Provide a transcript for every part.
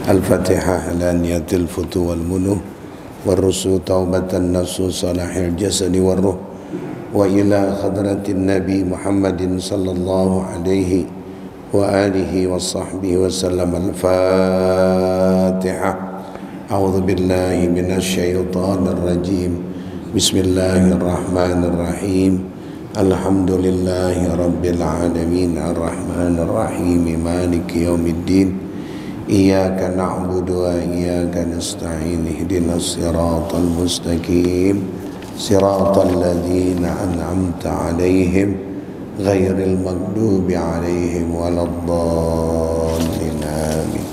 Al-Fatihah ala niyatil futu wal munuh warrusu taubatan nasu salahil jasadi warruh wa ila khadratin Nabi Muhammadin sallallahu alaihi wa alihi wa sahbihi wa sallam. Al-Fatihah. A'udzu billahi minasy syaithanir rajim. Bismillahirrahmanirrahim. Alhamdulillahi rabbil alamin arrahmanir rahim maliki yaumiddin. Iyyaka na'budu wa iyyaka nasta'in ihdinas siratal mustaqim siratal ladzina an'amta 'alaihim ghairil maghdubi 'alaihim waladdallin amin.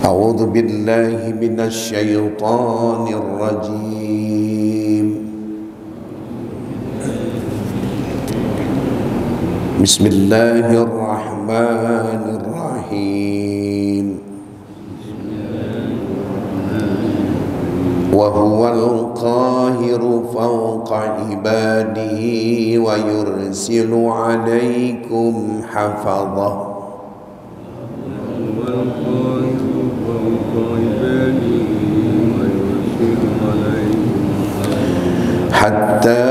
A'udzu billahi minasy syaithanir rajim. Bismillahirrahmanirrahim. Wa huwal qahiru fawqa ibadihi wa yursilu 'alaikum hafadhah. Hatta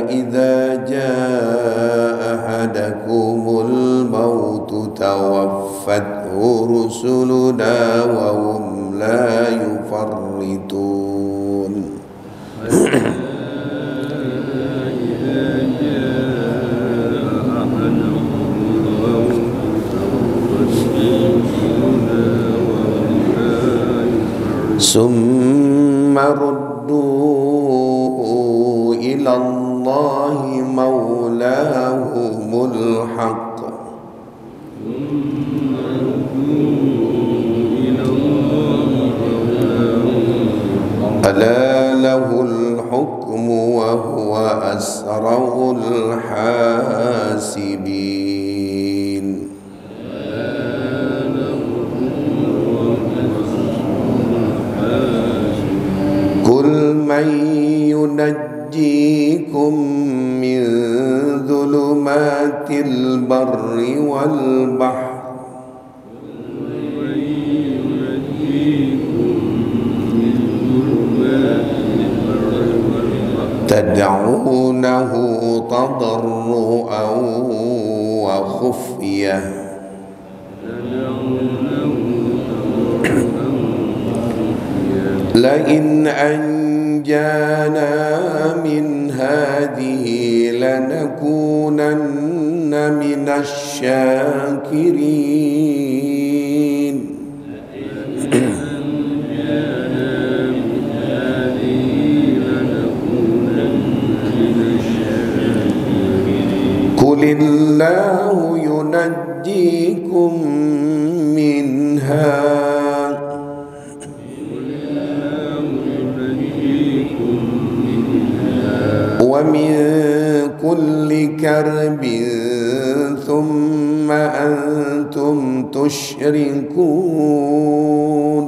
idza jaa ahadakumul mautu tawaffathu rusuluna wa hum la yufarritun. Summa ruddu ila Allahi maulahumul haqq. Ala lahul hukmu wa huwa asra'ul hasibin. Qul man yunajjikum min dhulumatil barri wal bahr tad'unahu tadarru'an wa khufyah la in anjana min hadhihi lanakunanna minasy syakirin. Qulillahu yunajjikum minha wa min kulli karbin thumma antum tushrikun.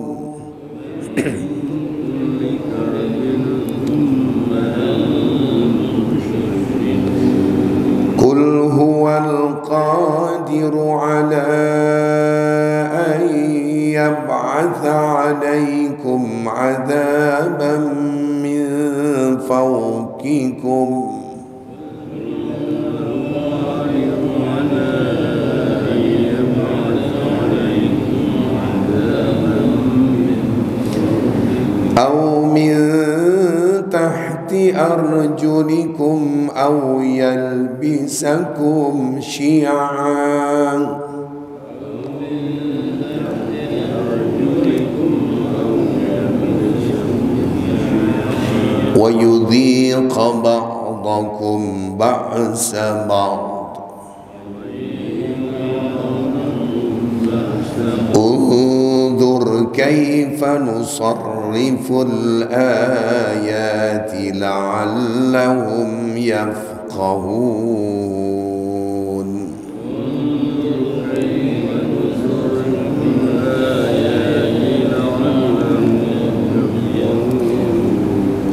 Qul huwal qadiru ala an yab'atha 'alaykum 'adzaban min fawqikum aw min tahti arjulikum aw yalbisakum syi'an wa yudhiqa ba'dakum ba'sa ba'd. Unzur kaifa nusarriful ayati la'allahum yafqahun.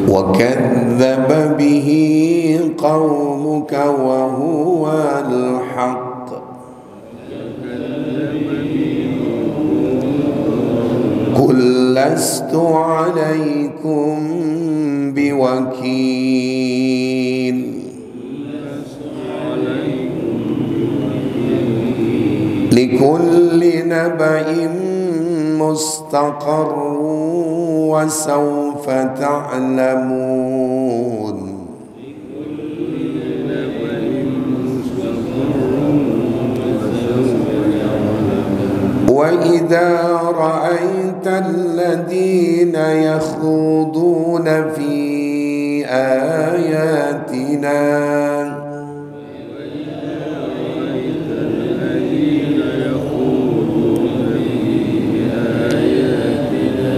Wa kadzdzaba bihi qaumuka wa huwal haqq. قل لست عليكم بوكيل لكل نبأ مستقر وسوف تعلمون وإذا رأيت الذين يخوضون في آياتنا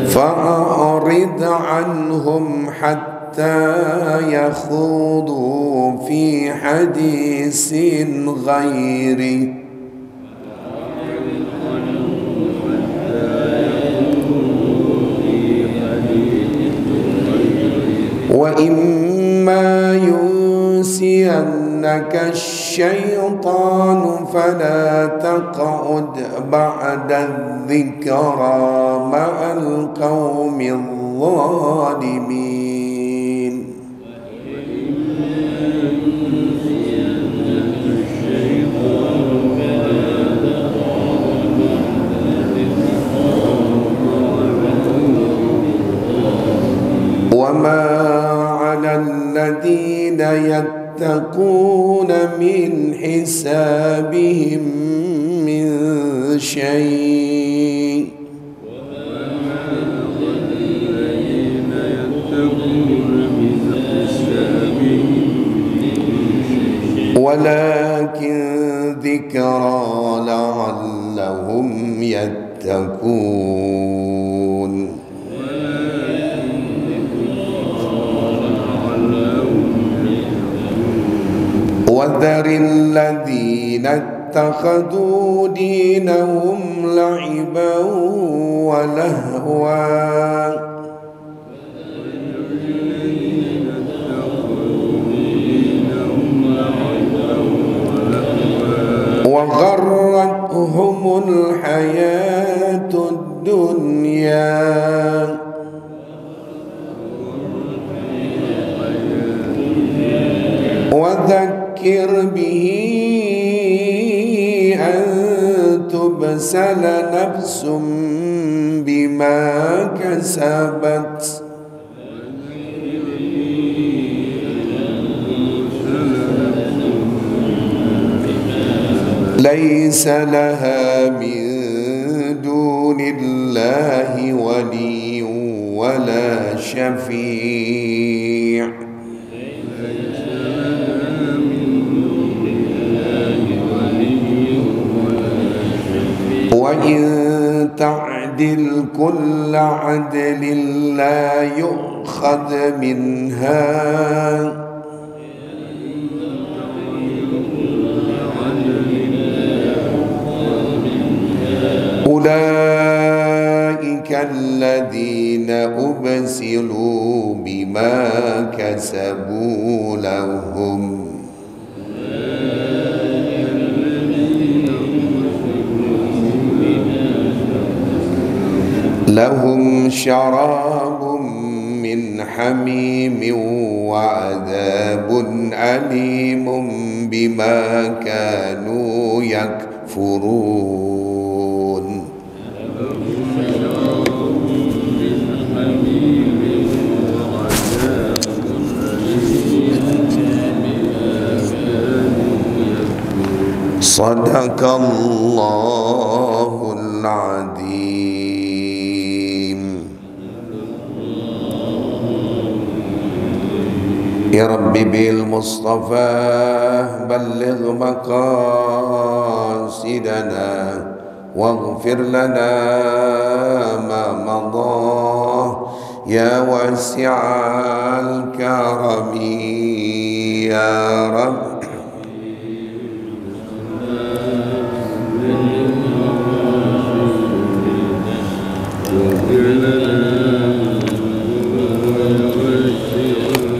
فأعرض عنهم حتى يخوضوا في حديث غيره وإما ينسينك الشيطان فلا تقعد بعد الذكرى مع القوم الظالمين وما على الذين يتقون من حسابهم من شيء ولكن ذكرى لعلهم يتقون وذر الذين اتخذوا دينهم لعبا ولهوا وغرتهم الحياة الدنيا وذكر به أن تبسل نفس بما كسبت ليس لها من دون الله ولي ولا شفيع وإن تعدل كل عدل لا يؤخذ منها أولئك الذين أبسلوا بما كسبوا لهم شراب من حميم وعذاب أليم بما كانوا يكفرون صدق الله العظيم. يا ربي بالمصطفى بلغ مقاصدنا واغفر لنا ما مضى يا واسع الكرم يا رب.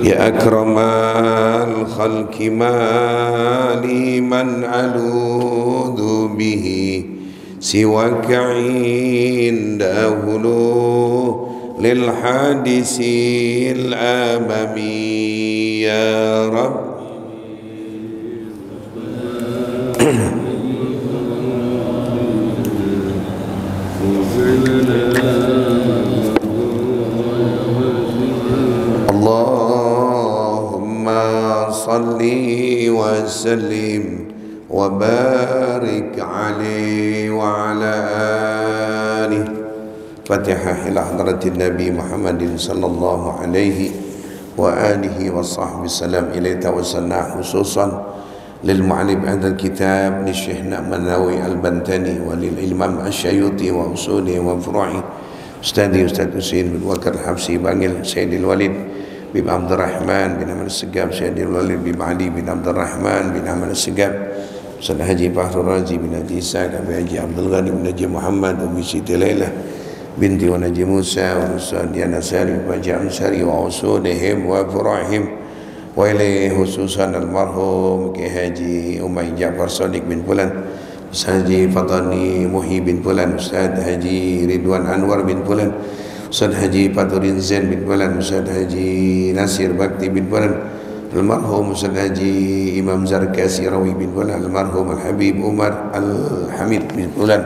يا أكرم الخلق ما لي من ألوذ به سواك عند للحادث الأممي يا رب اللهم صل وسلم وبارك عليه وعلى آله. Fatihah ila hadratin Nabi Muhammadin sallallahu alaihi wa alihi wa sahbihi salam. Ilaita wasalna khususan lil mu'allim hadal kitab li Syekhna Manawi al-Bantani wa lil Imam Asyayuti wa usuli wa furu'i Ustadi Ustaz Husain bin Wakar Habsi Bangil Sayyidil Walid bin Abdurrahman bin Ahmad Segab Sayyidil Walid bin Ali bin Abdurrahman bin Ahmad Segab Ustaz Haji Fahrul Razi bin Haji Isa bin Haji Abdul Ghani bin Haji Muhammad Umi Siti Lailah binti wa Haji Musa wa Ustaz Diana Sari wa Haji Amsari wa usulihim wa furu'ihim wa ilaihi khususan almarhum Ki Haji Umay Ja'far Sadiq bin Fulan Ustaz Haji Fatani Muhi bin Fulan Ustaz Haji Ridwan Anwar bin Fulan Ustaz Haji Faturin Zain bin Fulan Ustaz Haji Nasir Bakti bin Fulan almarhum Ustaz Haji Imam Zarkasi Rawi bin Fulan almarhum Al-Habib Umar Al-Hamid bin Fulan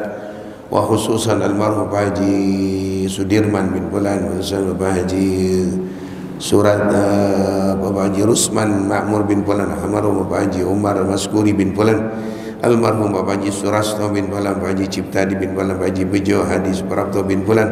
wa khususan almarhum Haji Sudirman bin Fulan wa Bapak Haji Surat Bapak Haji Rusman Ma'mur bin Fulan almarhum Bapak Haji Umar Maskuri bin Fulan almarhum Bapak Haji Surasto bin Fulan Bapak Haji Ciptadi bin Fulan Bapak Haji Bejo Hadis Prapto bin Fulan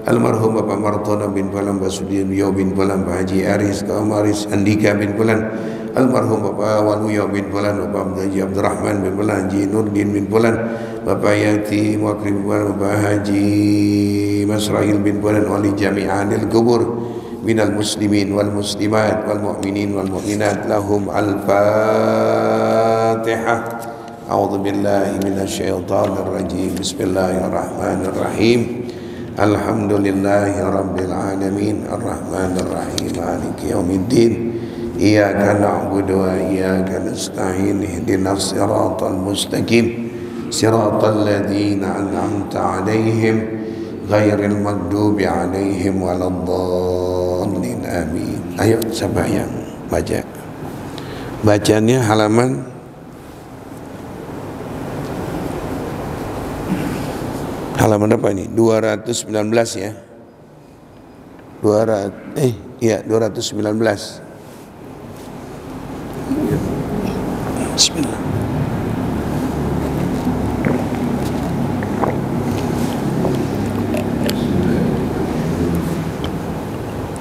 almarhum Bapak Martono bin Fulan Bapak Sudiryo bin Fulan Bapak Haji Aris Kaumaris Andika bin Fulan almarhum Bapak Waluyo bin Fulan Bapak Haji Abdurrahman bin Fulan Haji Nurdin bin Fulan Bapak Yati Muakri bin Fulan Bapak Haji Masrahil bin Fulan wali jami'anil kubur minal muslimin wal muslimat wal mu'minin wal mu'minat lahum al-fatihah. A'udzu billahi minasyaitonir rajim. Bismillahirrahmanirrahim. Alhamdulillahi rabbil alamin arrahmanir rahim maliki yaumiddin iyyaka na'budu wa iyyaka nasta'in ihdinas siratal mustaqim siratal ladzina an'amta 'alaihim ghairil maghdubi 'alaihim waladdallin amin. Ayo siapa yang baca? Bacanya halaman apa ini? 219 ya. 219. Bismillah.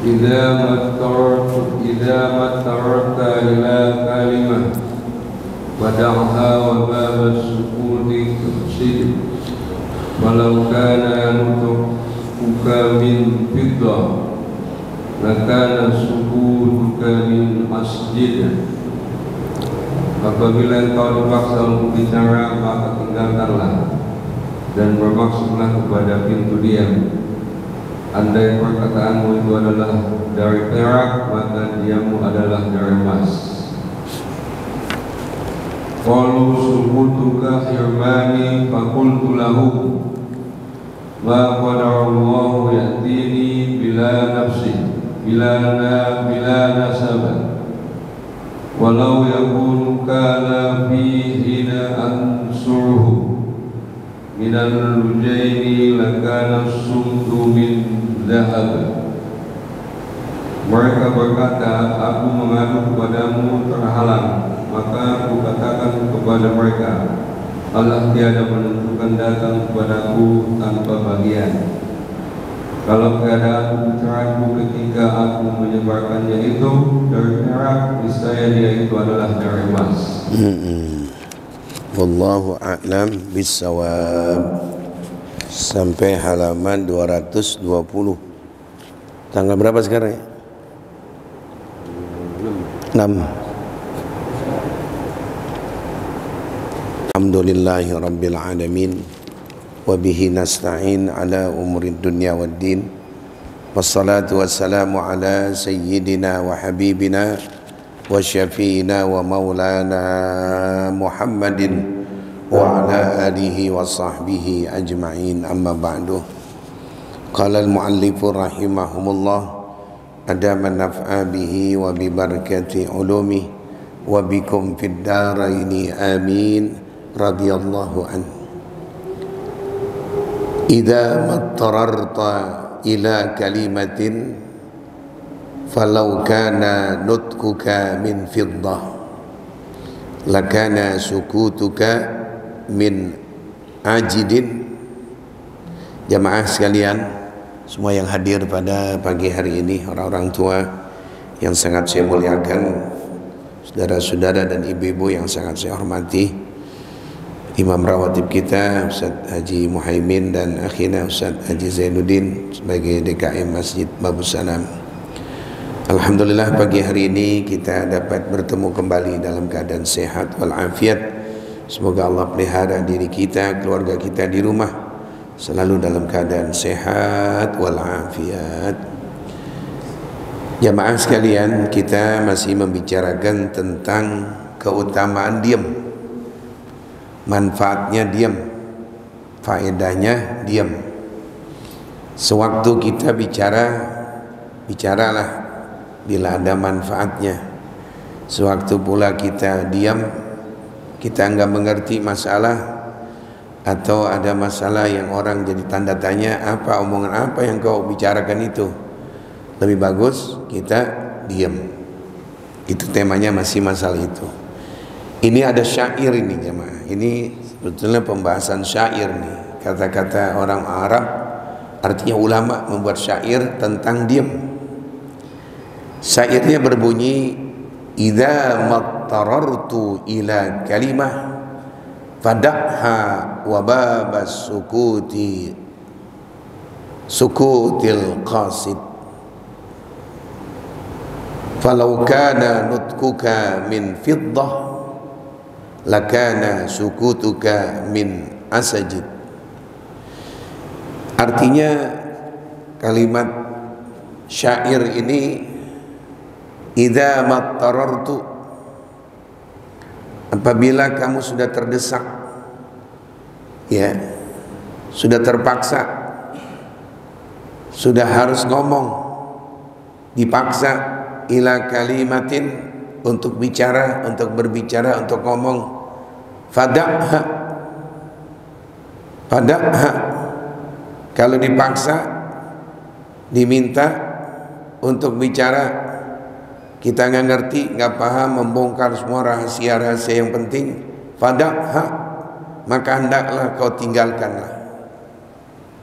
إذا ما اضطررت إلى كلمة ودعها وباب السكوت تفسد ولو كان نطقك من فضة لكان سكوتك من masjid. Apabila engkau dipaksa untuk bicara, maka tinggalkanlah dan bermaksudlah kepada pintu diam. Andai perkataanmu itu adalah dari perak, maka diammu adalah dari emas. Qalu subutuka hirmani fakultu lahu ma qadarallahu ya'tini bila nafsi bila nasabah walau yakunu kana fi hina ansuruhu minal lujaini lakana sumtu min dhahab. Mereka berkata, aku mengadu kepadamu terhalang, maka aku katakan kepada mereka, Allah tiada menentukan datang kepadaku tanpa bagian. Kalau keadaan putraku ketika aku menyebarkannya itu dari perak, niscaya dia itu adalah dari emas. Wallahu a'lam bissawab. Sampai halaman 220. Tanggal berapa sekarang ya? 6. Alhamdulillahi rabbil alamin wa bihi nasta'in ala umurid dunya waddin. Wassalatu wassalamu ala sayyidina wa habibina wa syafi'ina wa maulana Muhammadin وعلى آله وصحبه أجمعين أما بعد قال المؤلف رحمه الله أدام النفع به وببركة علومه وبكم في الدارين آمين رضي الله عنه إذا ما اضطررت إلى كلمة فلو كان نطقك من فضة لكان سكوتك min ajidin. Jamaah sekalian semua yang hadir pada pagi hari ini, orang-orang tua yang sangat saya muliakan, saudara-saudara dan ibu-ibu yang sangat saya hormati, Imam Rawatib kita Ustaz Haji Muhaimin dan akhina Ustaz Haji Zainuddin sebagai DKM Masjid Babus Salam. Alhamdulillah pagi hari ini kita dapat bertemu kembali dalam keadaan sehat walafiat. Semoga Allah pelihara diri kita, keluarga kita di rumah selalu dalam keadaan sehat walafiat. Jamaah sekalian, kita masih membicarakan tentang keutamaan diam, manfaatnya diam, faedahnya diam. Sewaktu kita bicara, bicaralah bila ada manfaatnya. Sewaktu pula kita diam, kita enggak mengerti masalah atau ada masalah yang orang jadi tanda tanya, apa omongan apa yang kau bicarakan itu, lebih bagus kita diam. Itu temanya masih masalah itu. Ini ada syair ini jemaah. Ini sebetulnya pembahasan syair nih. Kata-kata orang Arab, artinya ulama membuat syair tentang diam. Syairnya berbunyi, idza mattarartu ila kalimah fadahha wa babas sukutil qasid falau kana nutkuka min fiddah lakana sukutuka min asajid. Artinya kalimat syair ini, idza mattarartu, apabila kamu sudah terdesak, ya, sudah terpaksa, sudah harus ngomong, dipaksa, ila kalimatin, untuk bicara, untuk berbicara, untuk ngomong, fadahha, kalau dipaksa, diminta untuk bicara, kita nggak ngerti, nggak paham, membongkar semua rahasia-rahasia yang penting, fadahha, maka hendaklah kau tinggalkanlah,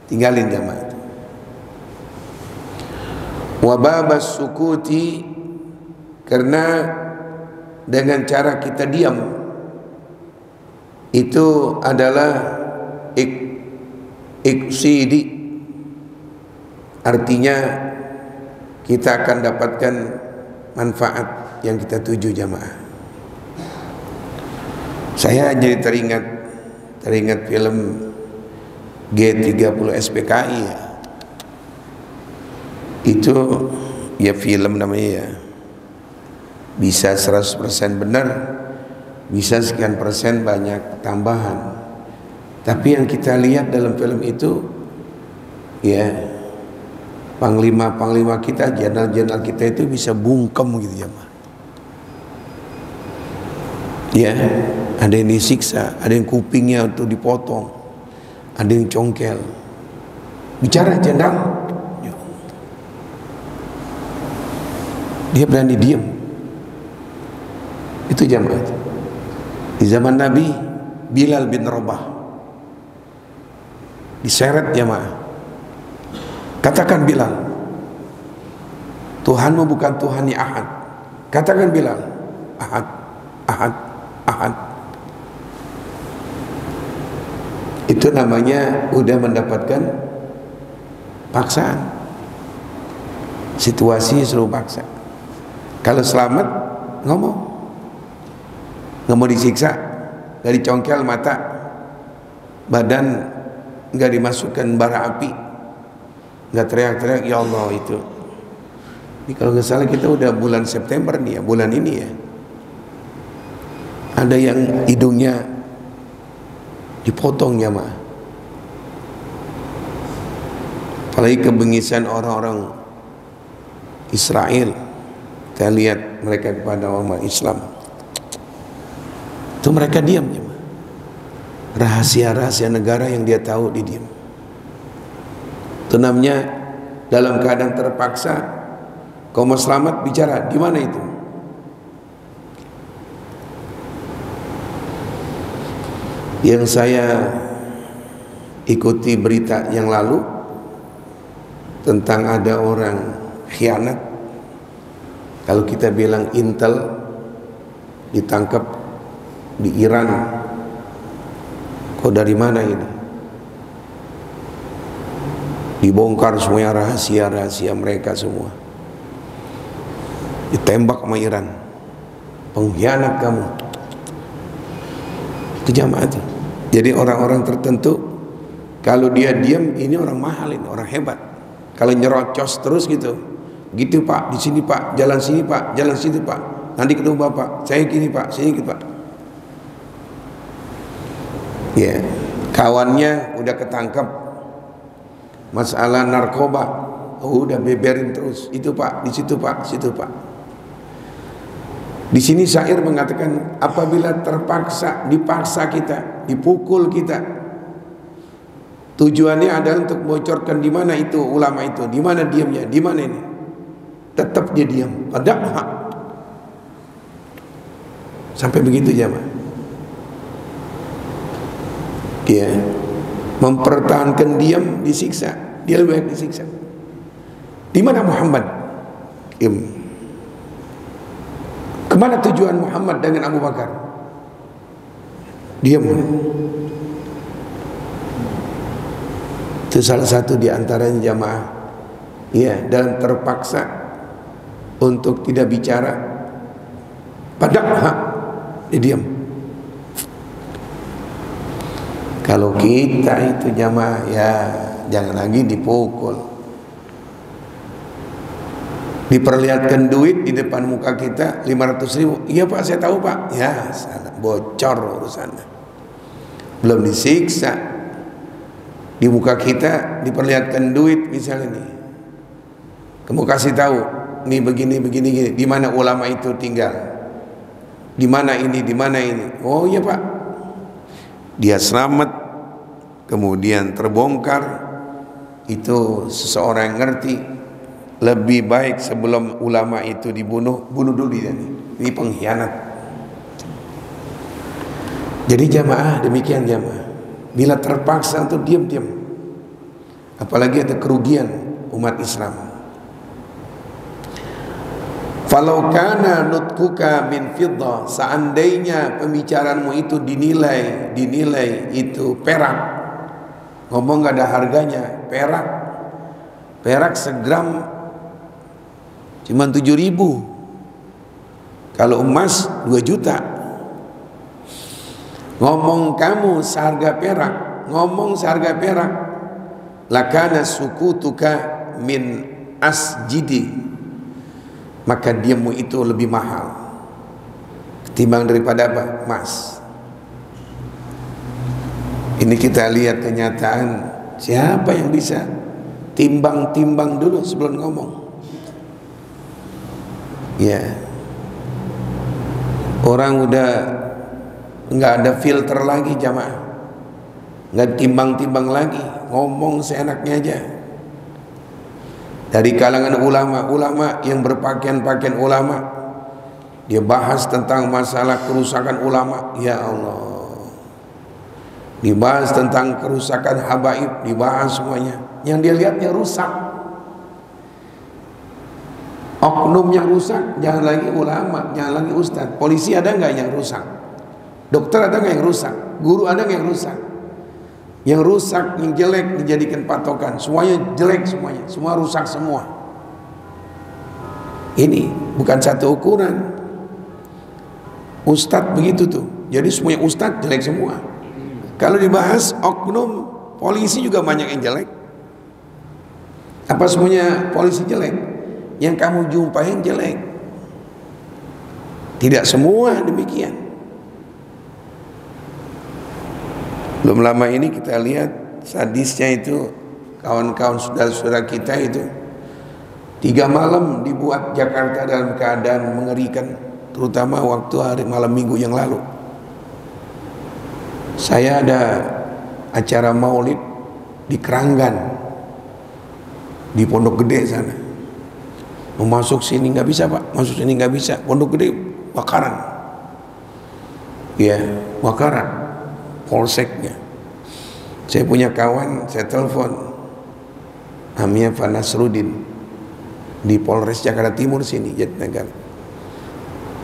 tinggalin jamaah itu. Wababas sukuti, karena dengan cara kita diam itu adalah iksidi, artinya kita akan dapatkan manfaat yang kita tuju jamaah. Saya jadi teringat film G30 SPKI ya. Itu ya film namanya ya. Bisa 100% benar, bisa sekian persen banyak tambahan. Tapi yang kita lihat dalam film itu ya, panglima-panglima kita, jenderal-jenderal kita itu bisa bungkem gitu ya, ya, ada yang disiksa, ada yang kupingnya tuh dipotong, ada yang congkel. Bicara jenderal, dia berani diam. Itu jamaah. Di zaman Nabi, Bilal bin Rabah diseret jamaah. Katakan Bilal, Tuhanmu bukan Tuhan yang ahad. Katakan Bilal, ahad, ahad, ahad. Itu namanya udah mendapatkan paksaan. Situasi suruh paksa. Kalau selamat, ngomong. Nggak mau disiksa, nggak dicongkel mata, badan nggak dimasukkan bara api, nggak teriak-teriak ya Allah itu. Ini kalau nggak salah kita udah bulan September nih ya, bulan ini ya. Ada yang hidungnya dipotong jamaah. Apalagi kebengisan orang-orang Israel, kita lihat mereka kepada umat Islam, itu mereka diam jemaah. Rahasia-rahasia negara yang dia tahu dia diam. Itu namanya dalam keadaan terpaksa kaum selamat bicara. Di mana itu? Yang saya ikuti berita yang lalu tentang ada orang khianat, kalau kita bilang intel, ditangkap di Iran. Kok dari mana ini? Dibongkar semuanya rahasia-rahasia mereka semua, ditembak sama Iran. Pengkhianat kamu. Itu jamaah itu. Jadi orang-orang tertentu kalau dia diam, ini orang mahal, ini orang hebat. Kalau nyerocos terus gitu Pak, di sini Pak, jalan sini Pak, jalan situ Pak, nanti ketemu Bapak, saya gini Pak, sini gitu Pak. Ya, kawannya udah ketangkep masalah narkoba, udah beberin terus, itu Pak, di situ Pak, situ Pak. Di sini syair mengatakan apabila terpaksa, dipaksa kita, dipukul kita, tujuannya adalah untuk bocorkan di mana itu ulama itu, di mana diamnya, di mana ini. Tetap dia diam, pada hak. Sampai begitu jamaah. Dia mempertahankan diam, disiksa. Dia lebih baik disiksa. Di mana Muhammad? Kemana tujuan Muhammad dengan Abu Bakar? Diam. Itu salah satu di antaranya jamaah. Ya, dalam terpaksa untuk tidak bicara, pada hak dia diam. Kalau kita itu jamaah, ya jangan lagi dipukul. Diperlihatkan duit di depan muka kita 500.000. Iya Pak, saya tahu Pak. Ya salah, bocor urusannya. Belum disiksa, di muka kita diperlihatkan duit misalnya nih. Kamu kasih tahu, nih begini begini, di mana ulama itu tinggal, di mana ini, di mana ini. Oh iya Pak. Dia selamat, kemudian terbongkar. Itu seseorang yang ngerti. Lebih baik sebelum ulama itu dibunuh, bunuh dulu dia nih. Ini pengkhianat. Jadi jamaah, demikian jamaah. Bila terpaksa untuk diam-diam, apalagi ada kerugian umat Islam. Falau kana nutquka min fiddah, seandainya pembicaraanmu itu dinilai itu perak, ngomong gak ada harganya, perak segram cuma 7.000. Kalau emas 2 juta. Ngomong kamu seharga perak, lakana sukutuka min asjidi, maka diammu itu lebih mahal ketimbang daripada apa? Emas. Ini kita lihat kenyataan. Siapa yang bisa timbang-timbang dulu sebelum ngomong? Ya, orang udah nggak ada filter lagi jamaah, nggak timbang-timbang lagi, ngomong seenaknya aja. Dari kalangan ulama yang berpakaian ulama, dia bahas tentang masalah kerusakan ulama. Ya Allah, dibahas tentang kerusakan habaib, dibahas semuanya. Yang dia lihatnya rusak, oknum yang rusak. Jangan lagi ulama, jangan lagi ustaz. Polisi ada nggak yang rusak? Dokter ada nggak yang rusak? Guru ada nggak yang rusak? Yang rusak, yang jelek dijadikan patokan. Semuanya jelek, semua rusak semua. Ini bukan satu ukuran. Ustadz begitu tuh. Jadi semuanya ustadz jelek semua. Kalau dibahas oknum, polisi juga banyak yang jelek. Apa semuanya polisi jelek? Yang kamu jumpain jelek? Tidak semua demikian. Belum lama ini kita lihat sadisnya itu kawan-kawan saudara-saudara kita itu 3 malam dibuat Jakarta dalam keadaan mengerikan, terutama waktu hari malam minggu yang lalu. Saya ada acara maulid di Keranggan, di Pondok Gede sana. Mau masuk sini nggak bisa Pak, masuk sini nggak bisa. Pondok Gede bakaran, ya bakaran, polseknya. Saya punya kawan, saya telepon, namanya Pak Nasruddin di Polres Jakarta Timur sini, Jatinegara.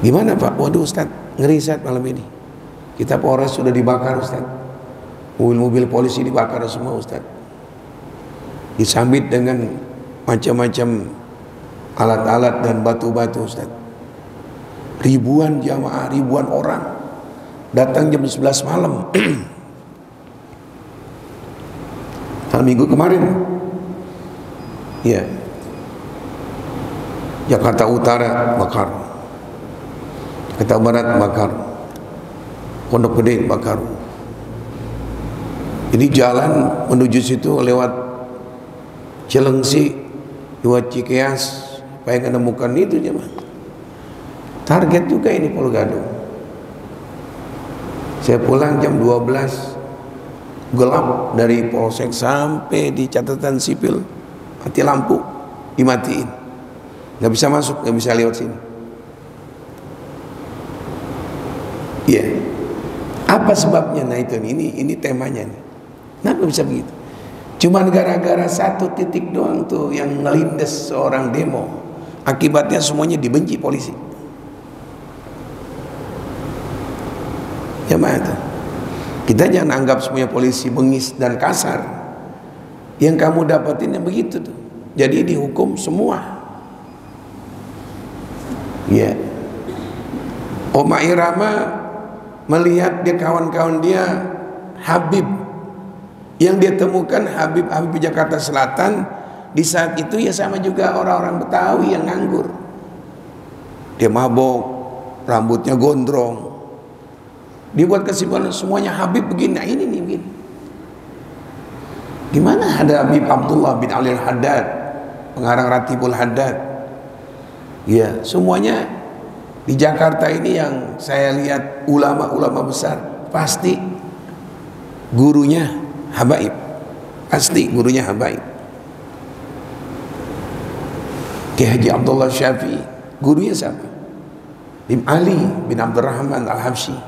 Gimana Pak? Waduh Ustaz, ngeri Ustaz malam ini. Kita Polres sudah dibakar Ustaz. Mobil-mobil polisi dibakar semua Ustaz. Disambit dengan macam-macam alat-alat dan batu-batu Ustaz. Ribuan jamaah, ribuan orang datang jam 11 malam. Malam minggu kemarin. Ya. Jakarta Utara bakar, Jakarta Barat bakar, Pondok Gede bakar. Jadi jalan menuju situ lewat Cilengsi, lewat Cikeas, supaya menemukan itu jemaah. Target juga ini Pulau Gadung. Saya pulang jam 12, gelap dari polsek sampai di catatan sipil, mati lampu, dimatiin. Nggak bisa masuk, nggak bisa lewat sini. Iya. Apa sebabnya? Nah itu ini temanya nih. Kenapa bisa begitu? Cuman gara-gara satu titik doang tuh yang ngelindes seorang demo. Akibatnya semuanya dibenci polisi. Ya mana? Kita jangan anggap semuanya polisi bengis dan kasar. Yang kamu dapatin yang begitu tuh. Jadi dihukum semua. Ya, Oma Irama melihat dia kawan-kawan dia Habib yang dia temukan Habib Jakarta Selatan di saat itu ya sama juga orang-orang Betawi yang nganggur. Dia mabok, rambutnya gondrong. Dia buat kesimpulan semuanya Habib begini. Nah ini nih begini. Gimana ada Habib Abdullah bin Ali Al-Haddad, pengarang Ratibul Haddad? Ya, semuanya di Jakarta ini yang saya lihat ulama-ulama besar pasti gurunya habaib, pasti gurunya habaib. Kiai Haji Abdullah Syafi'i, gurunya siapa? Imam Ali bin Abdurrahman Al-Habsyi.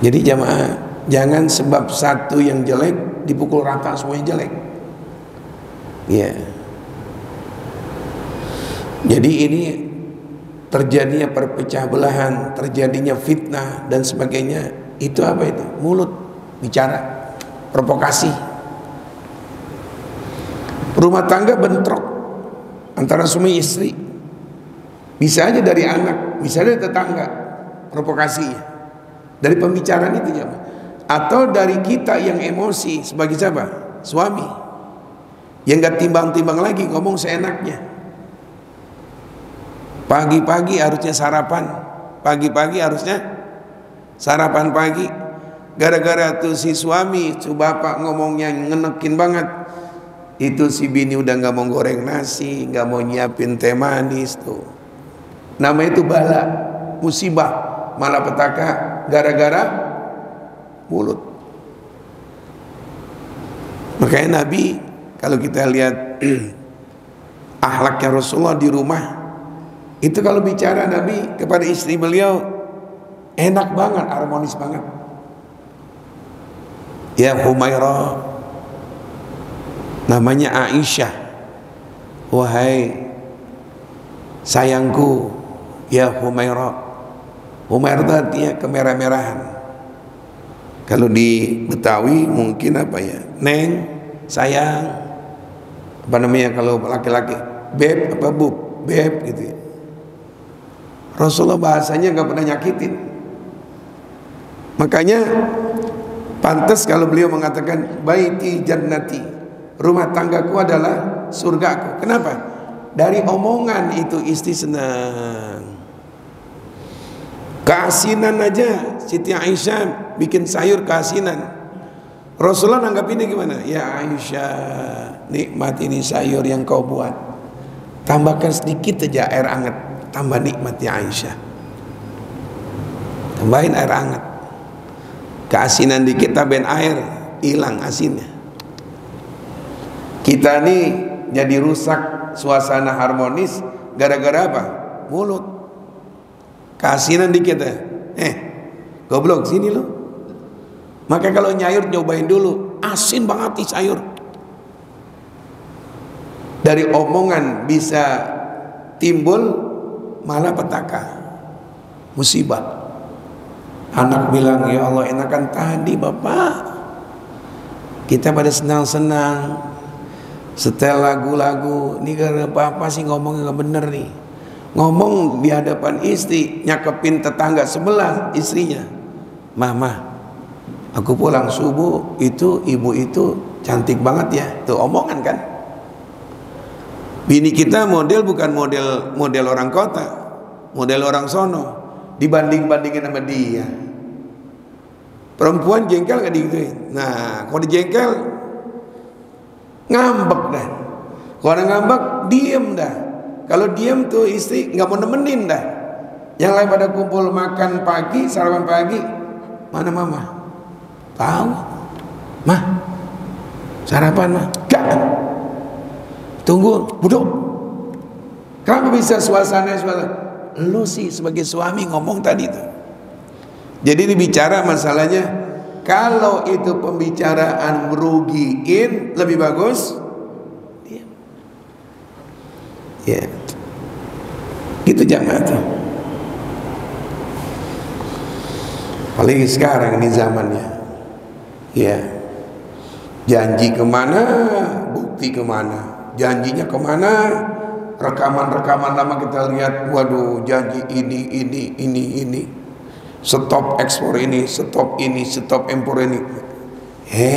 Jadi jamaah, jangan sebab satu yang jelek dipukul rata semuanya jelek. Ya. Jadi ini terjadinya perpecah belahan, terjadinya fitnah dan sebagainya. Itu apa itu? Mulut bicara, provokasi. Rumah tangga bentrok antara suami istri. Bisa aja dari anak, bisa dari tetangga, provokasinya. Dari pembicaraan itu ya. Atau dari kita yang emosi sebagai siapa? Suami. Yang gak timbang-timbang lagi ngomong seenaknya. Pagi-pagi harusnya sarapan, pagi-pagi harusnya sarapan pagi. Gara-gara tuh si suami, si bapak ngomongnya ngenekin banget, itu si bini udah nggak mau goreng nasi, nggak mau nyiapin teh manis tuh. Nama itu bala, musibah, malapetaka, gara-gara mulut. Makanya Nabi, kalau kita lihat akhlaknya Rasulullah di rumah, itu kalau bicara Nabi kepada istri beliau enak banget, harmonis banget. Ya Humairah, namanya Aisyah, wahai sayangku, ya Humairah. Humairah artinya kemerah-merahan. Kalau di Betawi mungkin apa ya, neng, sayang, apa namanya kalau laki-laki, beb apa bub, beb gitu ya. Rasulullah bahasanya nggak pernah nyakitin. Makanya pantas kalau beliau mengatakan baiti jannati, rumah tanggaku adalah surgaku. Kenapa? Dari omongan itu istri senang. Keasinan aja Siti Aisyah bikin sayur keasinan. Rasulullah nanggap ini gimana? Ya Aisyah, nikmat ini sayur yang kau buat. Tambahkan sedikit aja air hangat, tambah nikmat ya Aisyah. Tambahin air hangat. Keasinan dikit tambahin air, hilang asinnya. Kita nih jadi rusak suasana harmonis gara-gara apa? Mulut. Keasinan dikit ya. Goblok sini lo. Maka kalau nyayur nyobain dulu, asin banget nih sayur. Dari omongan bisa timbul malapetaka, musibah. Anak bilang, ya Allah enakan tadi bapak, kita pada senang-senang setel lagu-lagu. Ini gara apa sih ngomongnya gak bener nih. Ngomong di hadapan istri, nyakepin tetangga sebelah istrinya. Mama, aku pulang subuh itu ibu itu cantik banget ya. Tuh omongan kan. Bini kita model bukan model orang kota, model orang sono. Dibanding-bandingin sama dia. Perempuan jengkel gak digituin. Nah, kalau dijengkel ngambek dah. Kalau orang ngambek diem dah. Kalau diem tuh istri nggak mau nemenin dah. Yang lain pada kumpul makan pagi, sarapan pagi. Mana mama? Tahu? Mah, sarapan mah? Gak. Tunggu, duduk. Kenapa bisa suasana? Lu sih sebagai suami ngomong tadi tuh. Jadi dibicara masalahnya, kalau itu pembicaraan merugiin, lebih bagus diam. Ya, gitu jamaah tuh. Apalagi sekarang ini zamannya. Ya, janji kemana, bukti kemana. Janjinya kemana, rekaman-rekaman lama kita lihat. Waduh, janji ini. Stop ekspor ini, stop impor ini.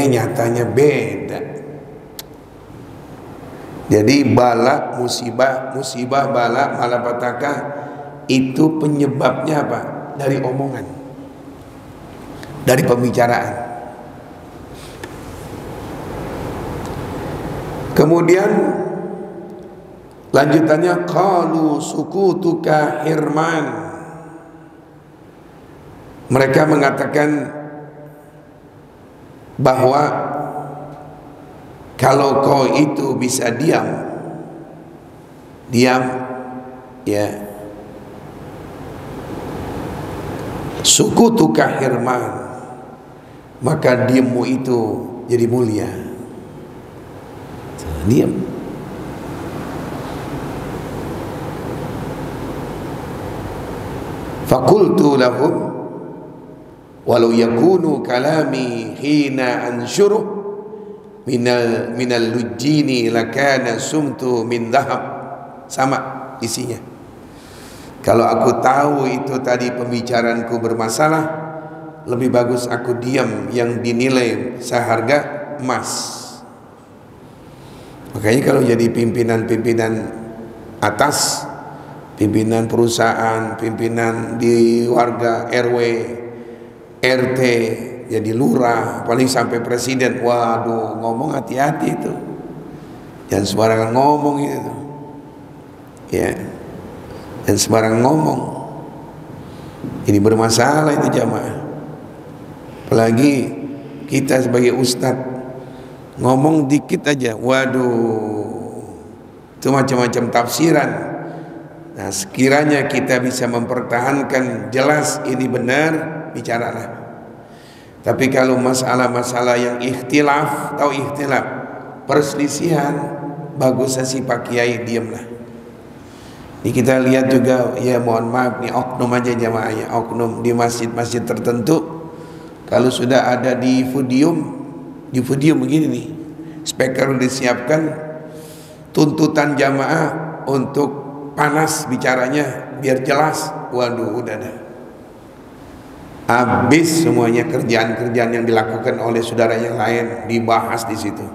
Nyatanya beda. Jadi bala, musibah, bala, malapetaka itu penyebabnya apa? Dari omongan, dari pembicaraan. Kemudian lanjutannya, qalu sukutuka hirman. Mereka mengatakan bahwa kalau kau itu bisa diam ya, sukutuka hirman, maka diammu itu jadi mulia. Diam. Fakultu lahum walau yakunu kalami hina ansyuruh minal lujini lakana sumtu min dhahab. Sama isinya. Kalau aku tahu itu tadi pembicaraanku bermasalah, lebih bagus aku diam yang dinilai seharga emas. Makanya kalau jadi pimpinan atas, pimpinan perusahaan, pimpinan di warga RW, RT, jadi lurah, paling sampai presiden, waduh, ngomong hati-hati itu. Jangan sembarangan ngomong itu. Ya. Dan sembarangan ngomong. Jadi bermasalah itu jamaah. Apalagi kita sebagai ustadz ngomong dikit aja, waduh, itu macam-macam tafsiran. Nah, sekiranya kita bisa mempertahankan jelas ini benar, bicaralah. Tapi kalau masalah-masalah yang ikhtilaf, perselisihan, bagusnya si Pak Kiai diamlah. Ini kita lihat juga, ya mohon maaf nih, oknum aja jamaah ya, oknum di masjid-masjid tertentu, kalau sudah ada di podium begini nih, speaker disiapkan, tuntutan jamaah untuk panas bicaranya biar jelas. Waduh, udah dah habis semuanya kerjaan-kerjaan yang dilakukan oleh saudara yang lain dibahas di situ.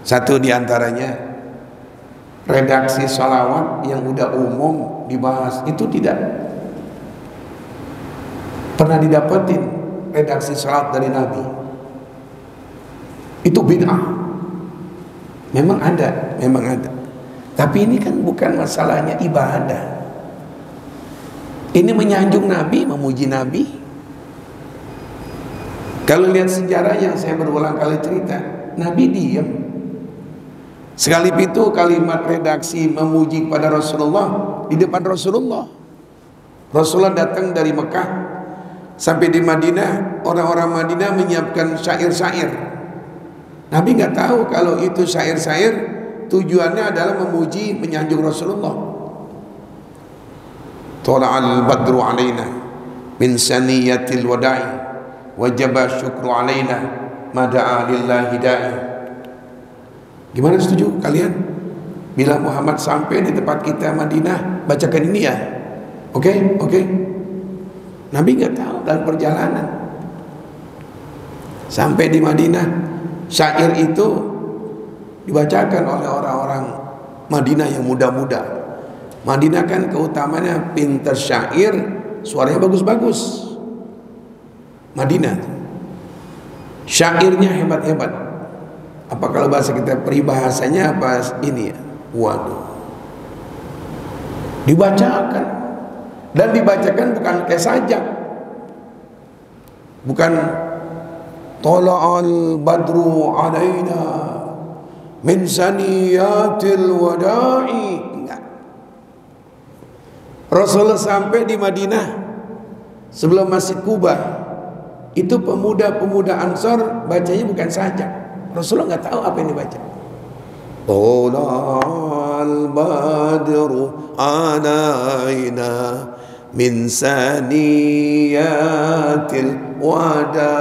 Satu diantaranya redaksi sholawat yang udah umum dibahas. Itu tidak pernah didapetin redaksi salat dari Nabi. Itu bid'ah. Memang ada. Tapi ini kan bukan masalahnya ibadah. Ini menyanjung Nabi, memuji Nabi. Kalau lihat sejarah yang saya berulang kali cerita, Nabi diam. Sekali itu kalimat redaksi memuji kepada Rasulullah di depan Rasulullah. Rasulullah datang dari Mekah sampai di Madinah, orang-orang Madinah menyiapkan syair-syair. Nabi nggak tahu kalau itu syair-syair tujuannya adalah memuji, menyanjung Rasulullah. Tala'al badru alaina min saniyatil wada'i wajaba syukru alaina mada'a lillahi da'i. Gimana, setuju kalian? Bila Muhammad sampai di tempat kita Madinah, bacakan ini ya. Oke. Nabi nggak tahu dalam perjalanan. Sampai di Madinah, syair itu dibacakan oleh orang-orang Madinah yang muda-muda. Madinah kan keutamaannya pintar syair, suaranya bagus-bagus. Madinah syairnya hebat-hebat. Apa kalau bahasa kita peribahasanya apa ini ya? Waduh. Dibacakan, dan dibacakan bukan kayak sajak. Bukan tala'al badru alaina min saniyatil wada'i. Rasulullah sampai di Madinah sebelum Masjid Kuba, itu pemuda-pemuda Ansor bacanya bukan sajak. Rasulullah nggak tahu apa yang dibaca. Tala'al badru alaina min saniyatil wada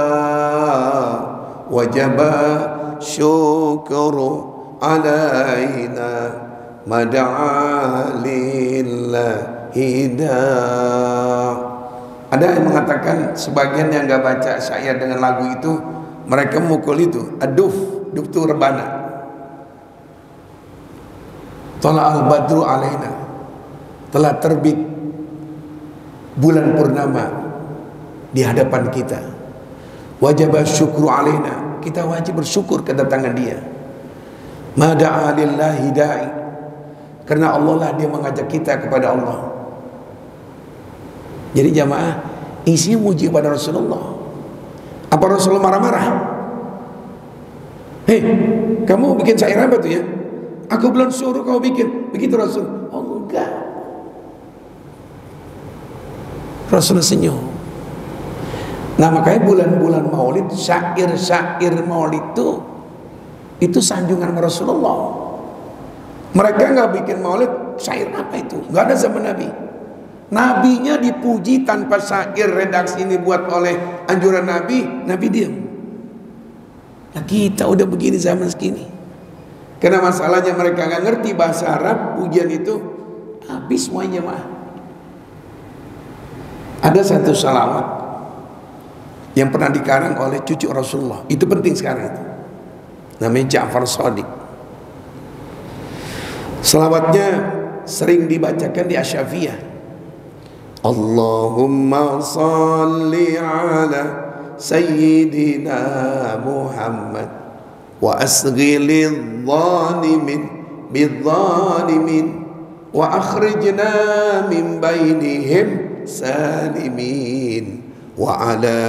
wajaba syukru alaina mada'a lillahi. Ada yang mengatakan sebagian yang nggak baca syair dengan lagu itu, mereka mukul itu aduf itu rebana. Tala'al badru alaina, telah terbit bulan purnama di hadapan kita. Wajib syukru alaina, kita wajib bersyukur kedatangan dia. Mada'a lillahi da'i, karena Allah lah dia mengajak kita kepada Allah. Jadi jamaah, isinya muji kepada Rasulullah. Apa Rasulullah marah-marah? Hei, kamu bikin syair apa tuh ya? Aku belum suruh kau bikin. Begitu Rasul? Oh enggak. Rasulullah senyum. Nah makanya bulan-bulan maulid, syair-syair maulid itu sanjungan Rasulullah. Mereka nggak bikin maulid syair apa itu? Nggak ada zaman Nabi. Nabinya dipuji tanpa syair, redaksi ini buat oleh anjuran Nabi, Nabi diam. Nah kita udah begini zaman segini. Karena masalahnya mereka nggak ngerti bahasa Arab, pujian itu habis semuanya mah. Ada satu salawat yang pernah dikarang oleh cucu Rasulullah, itu penting sekarang itu. Namanya Ja'far Shadiq. Salawatnya sering dibacakan di Asyafiyah. Allahumma salli ala sayyidina Muhammad wa asghilidh dhalimin bidh-dhalimin wa akhrijna min bainihim salimin wa ala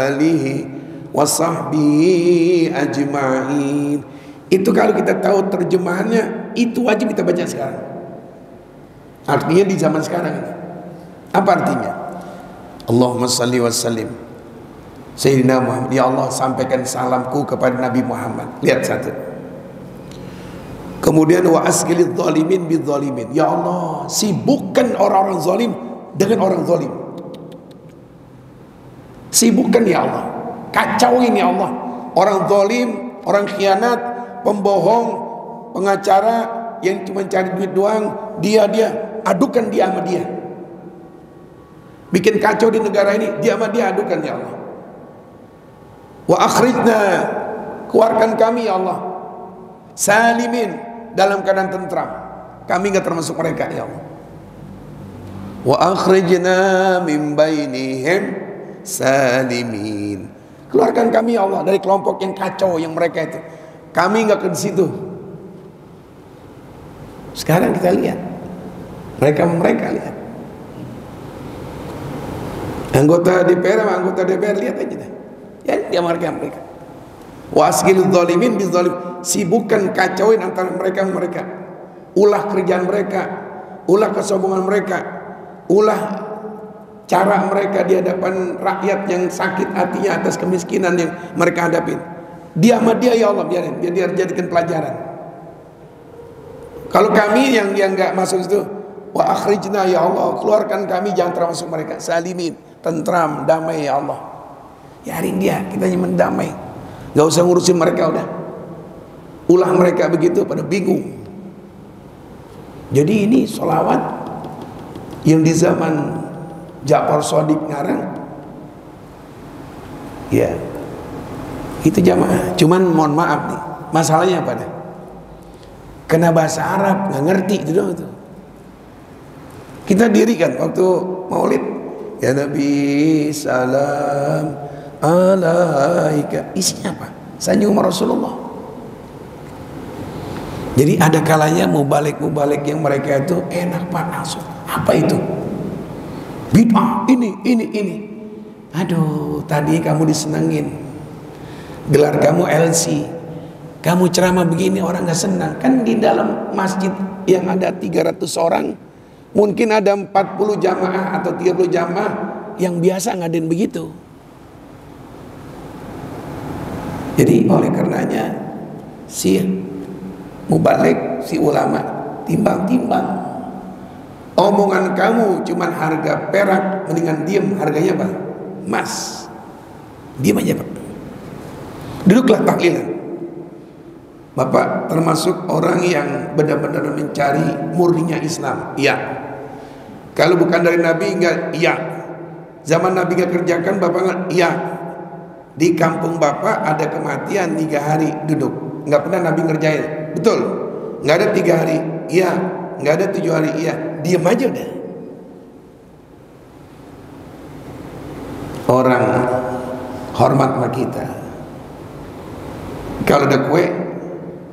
alihi wa sahbihi ajma'in. Itu kalau kita tahu terjemahannya, itu wajib kita baca sekarang. Artinya di zaman sekarang ini. Apa artinya? Allahumma salli wa sallim Sayyidina Muhammad. Ya Allah, sampaikan salamku kepada Nabi Muhammad. Lihat satu. Kemudian wa asghilidh dhalimin bidh-dhalimin. Ya Allah, sibukkan orang-orang zalim dengan orang zalim. Sibukkan ya Allah. Kacauin ya Allah. Orang zalim, orang khianat, pembohong, pengacara yang cuma cari duit doang, dia adukan dia sama dia. Bikin kacau di negara ini, dia sama dia adukan ya Allah. Wa akhrijna, keluarkan kami ya Allah. Salimin, dalam keadaan tentram. Kami enggak termasuk mereka ya Allah. wa akhrijna min bainihim salimin. Keluarkan kami ya Allah dari kelompok yang kacau yang mereka itu. Kami enggak ke situ. Sekarang kita lihat mereka lihat anggota DPR sama anggota DPR, lihat aja dah. Ya dia mereka. Wasgil zalimin bizalim, sibukkan kacauin antara mereka. Ulah kerjaan mereka, ulah kesombongan mereka, ulah cara mereka di hadapan rakyat yang sakit hatinya atas kemiskinan yang mereka hadapin. Dia sama dia ya Allah, biar dia jadikan pelajaran. Kalau kami yang nggak masuk itu, wa akhrijna ya Allah, keluarkan kami jangan termasuk mereka. Salimin, tentram, damai ya Allah. Yarin dia, kita nyaman damai. Gak usah ngurusin mereka udah. Ulah mereka begitu pada bingung. Jadi ini sholawat yang di zaman Ja'far Shadiq ngarang. Ya, itu jamaah. Cuman mohon maaf nih, masalahnya apa dah? Kena bahasa Arab, nggak ngerti itu doang tuh. Kita dirikan waktu maulid, ya Nabi salam alaika, isinya apa? Sanjung Rasulullah. Jadi ada kalanya mubalik yang mereka itu enak panas. Apa itu? Bid'ah ini. Aduh, tadi kamu disenengin, gelar kamu LC, kamu ceramah begini orang nggak senang. Kan di dalam masjid yang ada 300 orang, mungkin ada 40 jamaah atau 30 jamaah yang biasa ngadain begitu. Jadi oleh karenanya si mubalik, si ulama timbang-timbang. Omongan kamu cuman harga perak, mendingan diem, harganya apa? Emas. Diem aja Pak. Duduklah tahlilan. Bapak termasuk orang yang benar-benar mencari murninya Islam. Iya. Kalau bukan dari Nabi enggak, iya. Zaman Nabi enggak kerjakan, Bapak enggak, iya. Di kampung Bapak ada kematian 3 hari duduk, enggak pernah Nabi ngerjain. Betul? Enggak ada 3 hari, iya. Enggak ada 7 hari, iya. Diam aja udah. Orang hormat sama kita. Kalau ada kue,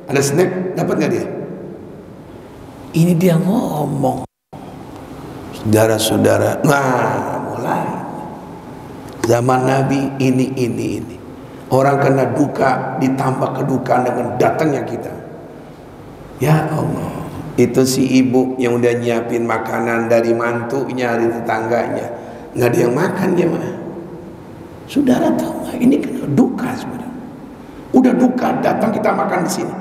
ada snack, dapat nggak dia? Ini dia ngomong, saudara-saudara. Nah, mulai zaman Nabi ini. Orang kena duka ditambah kedukaan dengan datangnya kita. Ya Allah, itu si ibu yang udah nyiapin makanan dari mantunya, dari tetangganya, nggak ada yang makan dia mah. Saudara tahu nggak? Ini kena duka sebenarnya. Udah duka datang kita makan di sini.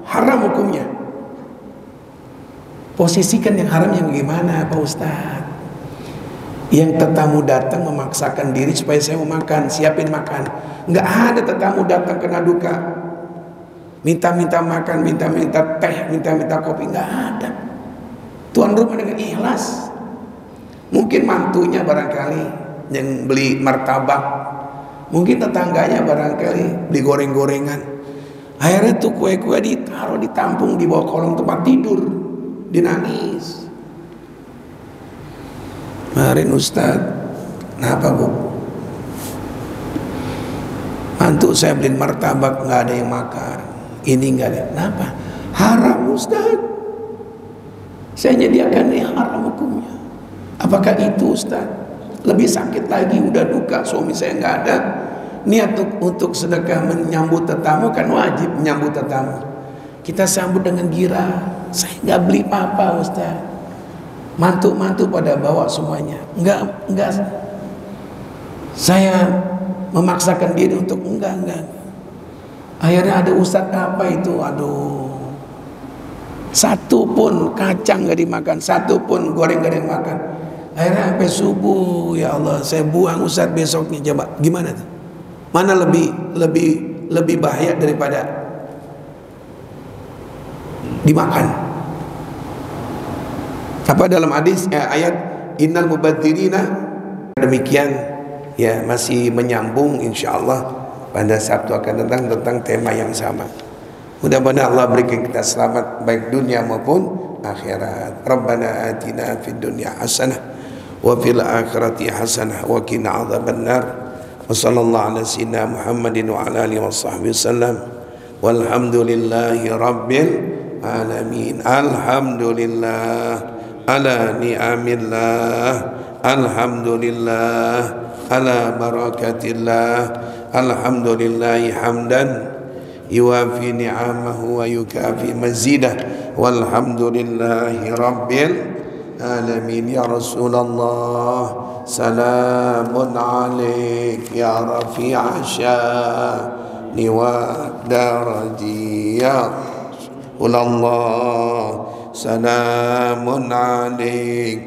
Haram hukumnya. Posisikan yang haram yang gimana Pak Ustaz? Yang tetamu datang memaksakan diri supaya saya mau makan, siapin makan. Nggak ada tetamu datang kena duka, minta-minta makan, minta-minta teh, minta-minta kopi, nggak ada. Tuan rumah dengan ikhlas. Mungkin mantunya barangkali yang beli martabak, mungkin tetangganya barangkali beli goreng-gorengan. Akhirnya tuh kue-kue ditaruh, ditampung di bawah kolong tempat tidur, dinangis. Kemarin Ustaz, kenapa Bu? Mantu saya beliin martabak, nggak ada yang makan. Ini nggak ada. Kenapa? Haram Ustaz. Saya nyediakan ini haram hukumnya. Apakah itu Ustaz? Lebih sakit lagi, udah duka, suami saya nggak ada. Niat untuk sedekah menyambut tetamu kan wajib menyambut tetamu. Kita sambut dengan girang. Saya nggak beli apa-apa Ustaz. Mantu-mantu pada bawa semuanya. Enggak. Saya memaksakan diri untuk enggak. Akhirnya ada ustaz apa itu? Aduh. Satu pun kacang enggak dimakan, satu pun goreng enggak ada yang makan. Akhirnya sampai subuh, ya Allah, saya buang ustaz besoknya. Coba gimana tuh? Mana lebih bahaya daripada dimakan? Apa dalam hadis ayat innal mubadzirina. Demikian ya, masih menyambung insyaallah pada Sabtu akan datang tentang tema yang sama. Mudah-mudahan Allah berikan kita selamat baik dunia maupun akhirat. Rabbana atina fid dunya hasanah wa fil akhirati hasanah wa qina adzabannar. Wa sallallahu ala sayyidina Muhammadin wa ala alihi washabbihi wasallam. Walhamdulillahi rabbil alamin. Alhamdulillah ala ni'amillah, alhamdulillah ala barakatillah, alhamdulillahi hamdan yuwafi ni'amahu wa yukafi mazidah. Walhamdulillahi rabbil alamin. Ya Rasulullah, salamun alaik ya rafi'a sya'ni wa daraji. Ya Rasulullah, salamun alaik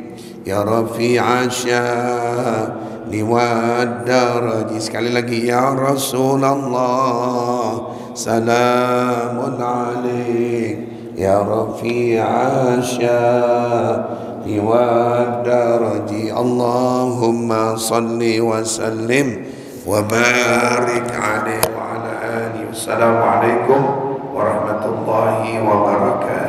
ya rafi'a sya'ni wa daraji. Sekali lagi, ya Rasulullah, salamun alaik ya rafi'a sya'ni wa daraji. Allahumma salli wa sallim wa barik alaihi wa ala alihi. Wassalamualaikum warahmatullahi wabarakatuh.